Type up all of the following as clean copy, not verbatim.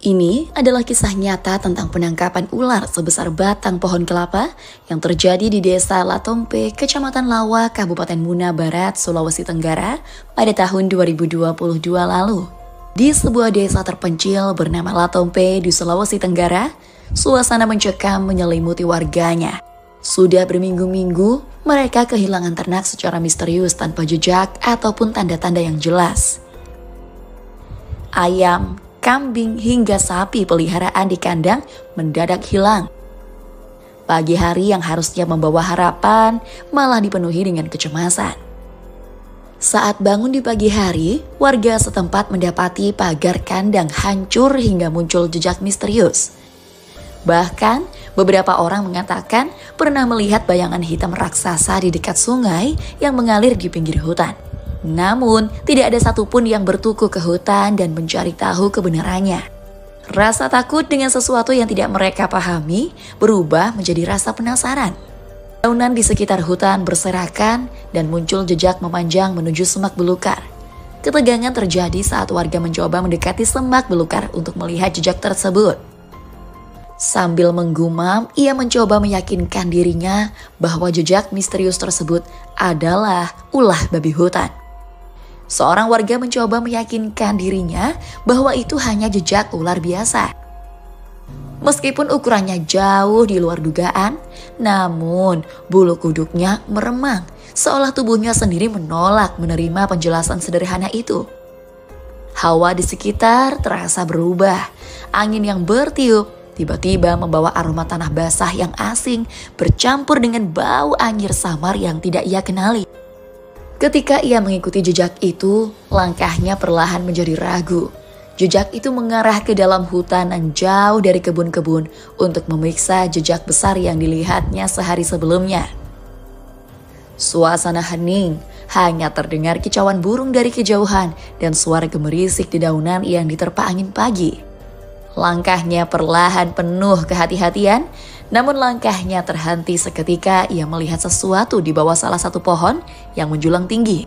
Ini adalah kisah nyata tentang penangkapan ular sebesar batang pohon kelapa yang terjadi di Desa Latompe, Kecamatan Lawa, Kabupaten Muna Barat, Sulawesi Tenggara pada tahun 2022 lalu. Di sebuah desa terpencil bernama Latompe di Sulawesi Tenggara, suasana mencekam menyelimuti warganya. Sudah berminggu-minggu, mereka kehilangan ternak secara misterius tanpa jejak ataupun tanda-tanda yang jelas. Ayam, kambing hingga sapi peliharaan di kandang mendadak hilang. Pagi hari yang harusnya membawa harapan malah dipenuhi dengan kecemasan. Saat bangun di pagi hari, warga setempat mendapati pagar kandang hancur hingga muncul jejak misterius. Bahkan, beberapa orang mengatakan pernah melihat bayangan hitam raksasa di dekat sungai yang mengalir di pinggir hutan. Namun, tidak ada satupun yang bertuku ke hutan dan mencari tahu kebenarannya. Rasa takut dengan sesuatu yang tidak mereka pahami berubah menjadi rasa penasaran. Daunan di sekitar hutan berserakan dan muncul jejak memanjang menuju semak belukar. Ketegangan terjadi saat warga mencoba mendekati semak belukar untuk melihat jejak tersebut. Sambil menggumam, ia mencoba meyakinkan dirinya bahwa jejak misterius tersebut adalah ulah babi hutan. Seorang warga mencoba meyakinkan dirinya bahwa itu hanya jejak ular biasa. Meskipun ukurannya jauh di luar dugaan, namun bulu kuduknya meremang, seolah tubuhnya sendiri menolak menerima penjelasan sederhana itu. Hawa di sekitar terasa berubah, angin yang bertiup tiba-tiba membawa aroma tanah basah yang asing bercampur dengan bau anyir samar yang tidak ia kenali. Ketika ia mengikuti jejak itu, langkahnya perlahan menjadi ragu. Jejak itu mengarah ke dalam hutan yang jauh dari kebun-kebun untuk memeriksa jejak besar yang dilihatnya sehari sebelumnya. Suasana hening, hanya terdengar kicauan burung dari kejauhan dan suara gemerisik di daunan yang diterpa angin pagi. Langkahnya perlahan penuh kehati-hatian, namun langkahnya terhenti seketika ia melihat sesuatu di bawah salah satu pohon yang menjulang tinggi.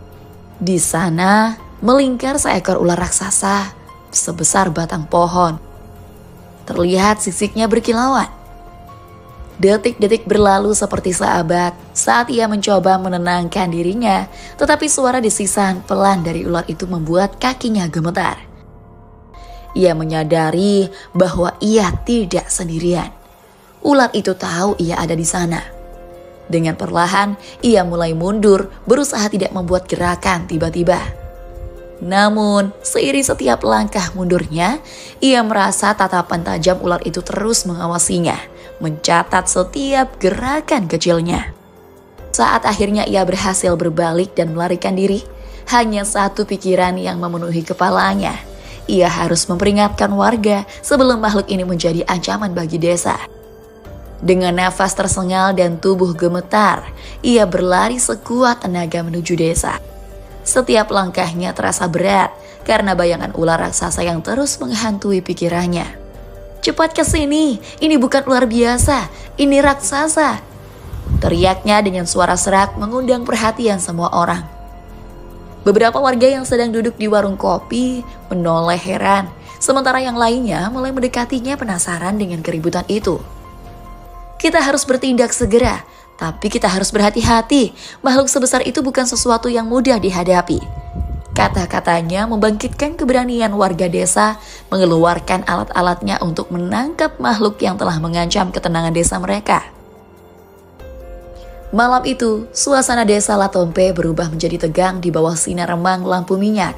Di sana melingkar seekor ular raksasa sebesar batang pohon. Terlihat sisiknya berkilauan. Detik-detik berlalu seperti seabad saat ia mencoba menenangkan dirinya, tetapi suara desisan pelan dari ular itu membuat kakinya gemetar. Ia menyadari bahwa ia tidak sendirian. Ular itu tahu ia ada di sana. Dengan perlahan, ia mulai mundur, berusaha tidak membuat gerakan tiba-tiba. Namun, seiring setiap langkah mundurnya, ia merasa tatapan tajam ular itu terus mengawasinya, mencatat setiap gerakan kecilnya. Saat akhirnya ia berhasil berbalik dan melarikan diri, hanya satu pikiran yang memenuhi kepalanya. Ia harus memperingatkan warga sebelum makhluk ini menjadi ancaman bagi desa. Dengan nafas tersengal dan tubuh gemetar, ia berlari sekuat tenaga menuju desa. Setiap langkahnya terasa berat karena bayangan ular raksasa yang terus menghantui pikirannya. "Cepat ke sini, ini bukan ular biasa, ini raksasa!" Teriaknya dengan suara serak mengundang perhatian semua orang. Beberapa warga yang sedang duduk di warung kopi menoleh heran, sementara yang lainnya mulai mendekatinya penasaran dengan keributan itu. "Kita harus bertindak segera, tapi kita harus berhati-hati. Makhluk sebesar itu bukan sesuatu yang mudah dihadapi." Kata-katanya membangkitkan keberanian warga desa mengeluarkan alat-alatnya untuk menangkap makhluk yang telah mengancam ketenangan desa mereka. Malam itu, suasana desa Latompe berubah menjadi tegang di bawah sinar remang lampu minyak.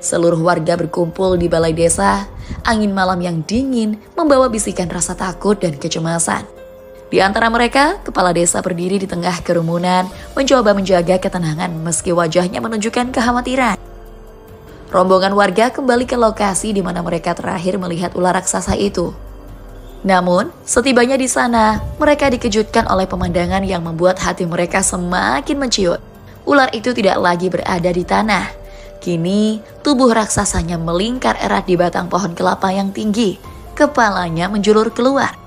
Seluruh warga berkumpul di balai desa. Angin malam yang dingin membawa bisikan rasa takut dan kecemasan. Di antara mereka, kepala desa berdiri di tengah kerumunan, mencoba menjaga ketenangan meski wajahnya menunjukkan kekhawatiran. Rombongan warga kembali ke lokasi di mana mereka terakhir melihat ular raksasa itu. Namun, setibanya di sana, mereka dikejutkan oleh pemandangan yang membuat hati mereka semakin menciut. Ular itu tidak lagi berada di tanah. Kini, tubuh raksasanya melingkar erat di batang pohon kelapa yang tinggi. Kepalanya menjulur keluar.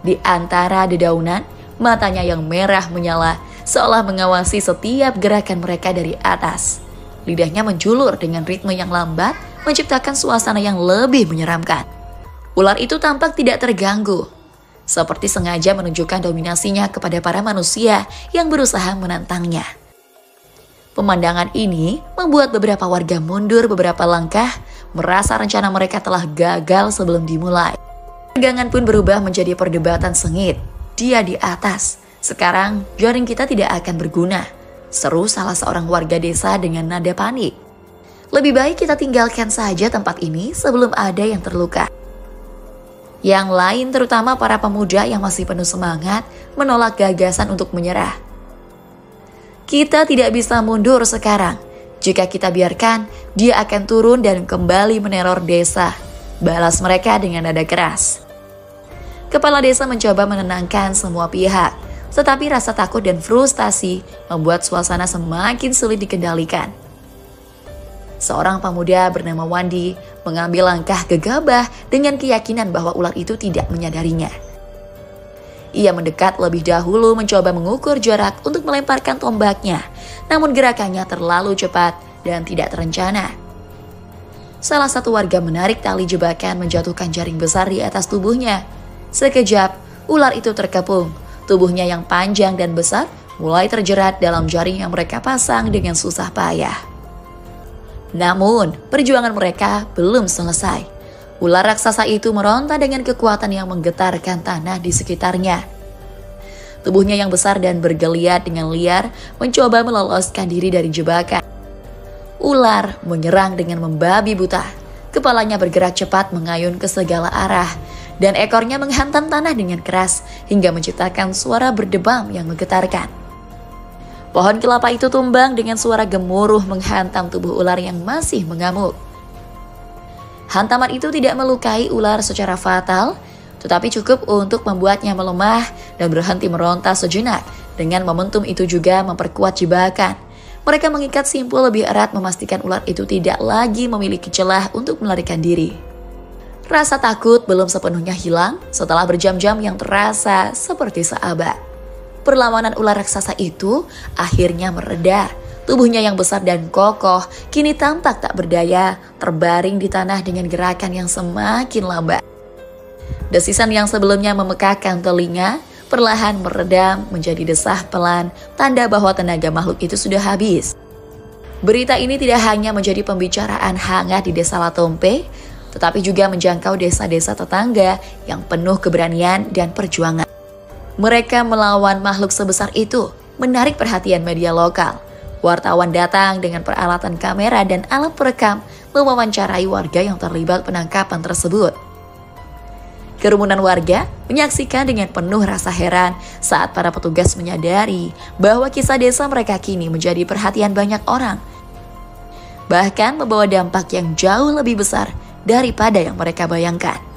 Di antara dedaunan, matanya yang merah menyala, seolah mengawasi setiap gerakan mereka dari atas. Lidahnya menjulur dengan ritme yang lambat, menciptakan suasana yang lebih menyeramkan. Ular itu tampak tidak terganggu, seperti sengaja menunjukkan dominasinya kepada para manusia yang berusaha menantangnya. Pemandangan ini membuat beberapa warga mundur beberapa langkah, merasa rencana mereka telah gagal sebelum dimulai. Tegangan pun berubah menjadi perdebatan sengit. Dia di atas. Sekarang jaring kita tidak akan berguna, seru salah seorang warga desa dengan nada panik. Lebih baik kita tinggalkan saja tempat ini sebelum ada yang terluka. Yang lain, terutama para pemuda yang masih penuh semangat, menolak gagasan untuk menyerah. Kita tidak bisa mundur sekarang. Jika kita biarkan, dia akan turun dan kembali meneror desa. Balas mereka dengan nada keras. Kepala desa mencoba menenangkan semua pihak. Tetapi rasa takut dan frustasi membuat suasana semakin sulit dikendalikan. Seorang pemuda bernama Wandi mengambil langkah gegabah dengan keyakinan bahwa ular itu tidak menyadarinya. Ia mendekat lebih dahulu mencoba mengukur jarak untuk melemparkan tombaknya, namun gerakannya terlalu cepat dan tidak terencana. Salah satu warga menarik tali jebakan menjatuhkan jaring besar di atas tubuhnya. Sekejap, ular itu terkepung. Tubuhnya yang panjang dan besar mulai terjerat dalam jaring yang mereka pasang dengan susah payah. Namun, perjuangan mereka belum selesai. Ular raksasa itu meronta dengan kekuatan yang menggetarkan tanah di sekitarnya. Tubuhnya yang besar dan bergeliat dengan liar mencoba meloloskan diri dari jebakan. Ular menyerang dengan membabi buta. Kepalanya bergerak cepat mengayun ke segala arah, dan ekornya menghantam tanah dengan keras hingga menciptakan suara berdebam yang menggetarkan. Pohon kelapa itu tumbang dengan suara gemuruh menghantam tubuh ular yang masih mengamuk. Hantaman itu tidak melukai ular secara fatal, tetapi cukup untuk membuatnya melemah dan berhenti meronta sejenak. Dengan momentum itu juga memperkuat jebakan. Mereka mengikat simpul lebih erat memastikan ular itu tidak lagi memiliki celah untuk melarikan diri. Rasa takut belum sepenuhnya hilang setelah berjam-jam yang terasa seperti seabad. Perlawanan ular raksasa itu akhirnya mereda. Tubuhnya yang besar dan kokoh kini tampak tak berdaya, terbaring di tanah dengan gerakan yang semakin lambat. Desisan yang sebelumnya memekakkan telinga perlahan meredam menjadi desah pelan, tanda bahwa tenaga makhluk itu sudah habis. Berita ini tidak hanya menjadi pembicaraan hangat di desa Latompe, tetapi juga menjangkau desa-desa tetangga yang penuh keberanian dan perjuangan. Mereka melawan makhluk sebesar itu, menarik perhatian media lokal. Wartawan datang dengan peralatan kamera dan alat perekam, mewawancarai warga yang terlibat penangkapan tersebut. Kerumunan warga menyaksikan dengan penuh rasa heran saat para petugas menyadari bahwa kisah desa mereka kini menjadi perhatian banyak orang. Bahkan membawa dampak yang jauh lebih besar daripada yang mereka bayangkan.